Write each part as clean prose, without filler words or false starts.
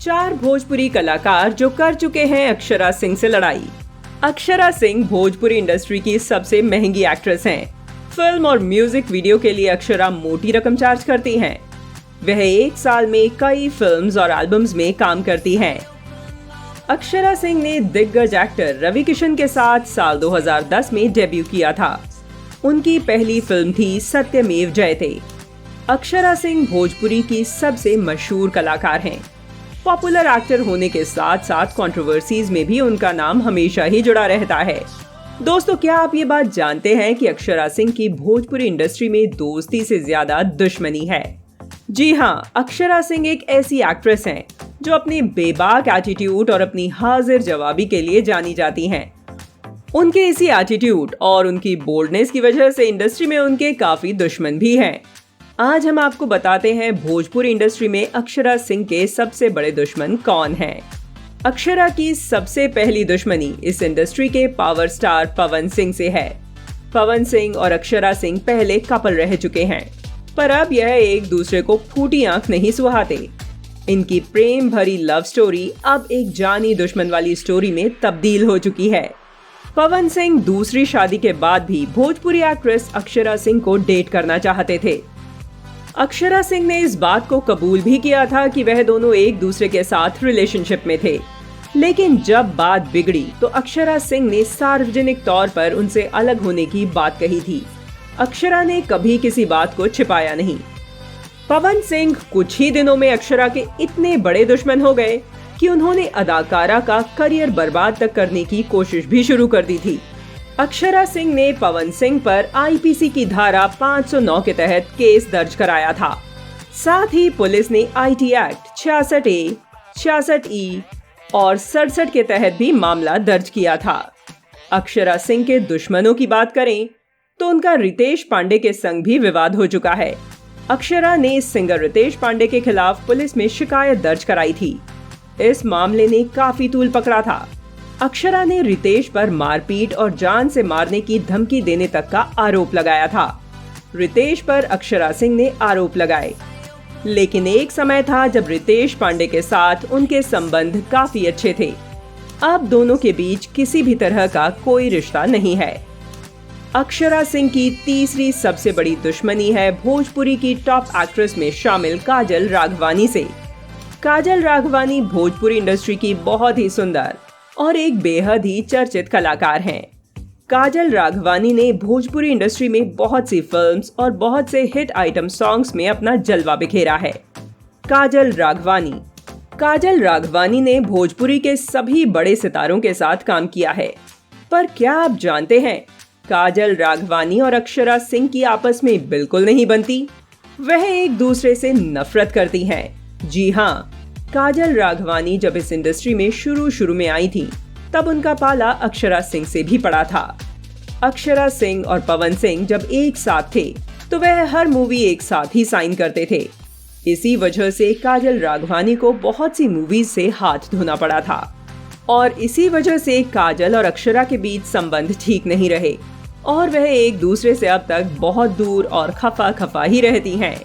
चार भोजपुरी कलाकार जो कर चुके हैं अक्षरा सिंह से लड़ाई। अक्षरा सिंह भोजपुरी इंडस्ट्री की सबसे महंगी एक्ट्रेस हैं। फिल्म और म्यूजिक वीडियो के लिए अक्षरा मोटी रकम चार्ज करती हैं। वह एक साल में कई फिल्म्स और एल्बम्स में काम करती हैं। अक्षरा सिंह ने दिग्गज एक्टर रवि किशन के साथ साल 2010 में डेब्यू किया था। उनकी पहली फिल्म थी सत्यमेव जयते। अक्षरा सिंह भोजपुरी की सबसे मशहूर कलाकार हैं। पॉपुलर एक्टर होने के साथ साथ कंट्रोवर्सीज में भी उनका नाम हमेशा ही जुड़ा रहता है। दोस्तों, क्या आप ये बात जानते हैं कि अक्षरा सिंह की भोजपुरी इंडस्ट्री में दोस्ती से ज्यादा दुश्मनी है? जी हाँ, अक्षरा सिंह एक ऐसी एक्ट्रेस हैं जो अपने बेबाक एटीट्यूड और अपनी हाजिर जवाबी के लिए जानी जाती हैं। उनके इसी एटीट्यूड और उनकी बोल्डनेस की वजह से इंडस्ट्री में उनके काफी दुश्मन भी हैं। आज हम आपको बताते हैं भोजपुरी इंडस्ट्री में अक्षरा सिंह के सबसे बड़े दुश्मन कौन हैं। अक्षरा की सबसे पहली दुश्मनी इस इंडस्ट्री के पावर स्टार पवन सिंह से है। पवन सिंह और अक्षरा सिंह पहले कपल रह चुके हैं, पर अब यह एक दूसरे को फूटी आंख नहीं सुहाते। इनकी प्रेम भरी लव स्टोरी अब एक जानी दुश्मन वाली स्टोरी में तब्दील हो चुकी है। पवन सिंह दूसरी शादी के बाद भी भोजपुरी एक्ट्रेस अक्षरा सिंह को डेट करना चाहते थे। अक्षरा सिंह ने इस बात को कबूल भी किया था कि वह दोनों एक दूसरे के साथ रिलेशनशिप में थे, लेकिन जब बात बिगड़ी तो अक्षरा सिंह ने सार्वजनिक तौर पर उनसे अलग होने की बात कही थी। अक्षरा ने कभी किसी बात को छिपाया नहीं। पवन सिंह कुछ ही दिनों में अक्षरा के इतने बड़े दुश्मन हो गए कि उन्होंने अदाकारा का करियर बर्बाद तक करने की कोशिश भी शुरू कर दी थी। अक्षरा सिंह ने पवन सिंह पर आईपीसी की धारा 509 के तहत केस दर्ज कराया था। साथ ही पुलिस ने आईटी एक्ट 66A, 66E और 67 के तहत भी मामला दर्ज किया था। अक्षरा सिंह के दुश्मनों की बात करें तो उनका रितेश पांडे के संग भी विवाद हो चुका है। अक्षरा ने सिंगर रितेश पांडे के खिलाफ पुलिस में शिकायत दर्ज कराई थी। इस मामले ने काफी तूल पकड़ा था। अक्षरा ने रितेश पर मारपीट और जान से मारने की धमकी देने तक का आरोप लगाया था। रितेश पर अक्षरा सिंह ने आरोप लगाए, लेकिन एक समय था जब रितेश पांडे के साथ उनके संबंध काफी अच्छे थे। अब दोनों के बीच किसी भी तरह का कोई रिश्ता नहीं है। अक्षरा सिंह की तीसरी सबसे बड़ी दुश्मनी है भोजपुरी की टॉप एक्ट्रेस में शामिल काजल राघवानी से। काजल राघवानी भोजपुरी इंडस्ट्री की बहुत ही सुंदर और एक बेहद ही चर्चित कलाकार हैं। काजल राघवानी ने भोजपुरी इंडस्ट्री में बहुत सी फिल्म्स और बहुत से हिट आइटम सॉन्ग्स में अपना जलवा बिखेरा है। काजल राघवानी ने भोजपुरी के सभी बड़े सितारों के साथ काम किया है। पर क्या आप जानते हैं, काजल राघवानी और अक्षरा सिंह की आपस में बिल्कुल नहीं बनती। वह एक दूसरे से नफरत करती हैं। जी हाँ, काजल राघवानी जब इस इंडस्ट्री में शुरू में आई थी तब उनका पाला अक्षरा सिंह से भी पड़ा था। अक्षरा सिंह और पवन सिंह जब एक साथ थे तो वह हर मूवी एक साथ ही साइन करते थे। इसी वजह से काजल राघवानी को बहुत सी मूवीज से हाथ धोना पड़ा था और इसी वजह से काजल और अक्षरा के बीच संबंध ठीक नहीं रहे और वह एक दूसरे से अब तक बहुत दूर और खफा ही रहती हैं।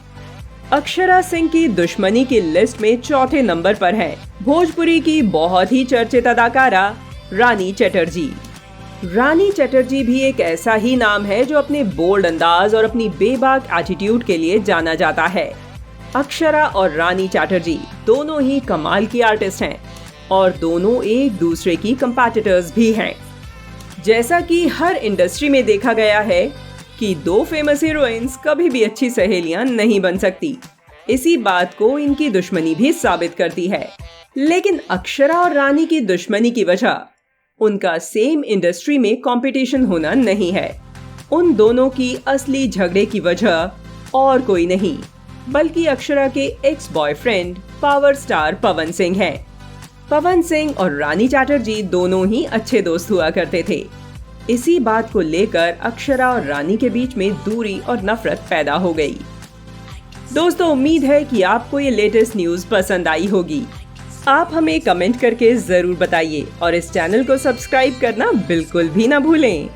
अक्षरा सिंह की दुश्मनी की लिस्ट में चौथे नंबर पर है भोजपुरी की बहुत ही चर्चित अदाकारा रानी चटर्जी। रानी चटर्जी भी एक ऐसा ही नाम है जो अपने बोल्ड अंदाज और अपनी बेबाक एटीट्यूड के लिए जाना जाता है। अक्षरा और रानी चटर्जी दोनों ही कमाल की आर्टिस्ट हैं और दोनों एक दूसरे की कंपैटिटर्स भी हैं। जैसा कि हर इंडस्ट्री में देखा गया है कि दो फेमस हीरोइंस कभी भी अच्छी सहेलियां नहीं बन सकती। इसी बात को इनकी दुश्मनी भी साबित करती है। लेकिन अक्षरा और रानी की दुश्मनी की वजह उनका सेम इंडस्ट्री में कंपटीशन होना नहीं है। उन दोनों की असली झगड़े की वजह और कोई नहीं बल्कि अक्षरा के ex boyfriend power star Pawan Singh है। पवन सिंह और रानी चटर्जी दोनों ही अच्छे दोस्त हुआ करते थे। इसी बात को लेकर अक्षरा और रानी के बीच में दूरी और नफरत पैदा हो गई। दोस्तों, उम्मीद है कि आपको ये लेटेस्ट न्यूज पसंद आई होगी। आप हमें कमेंट करके जरूर बताइए और इस चैनल को सब्सक्राइब करना बिल्कुल भी ना भूलें।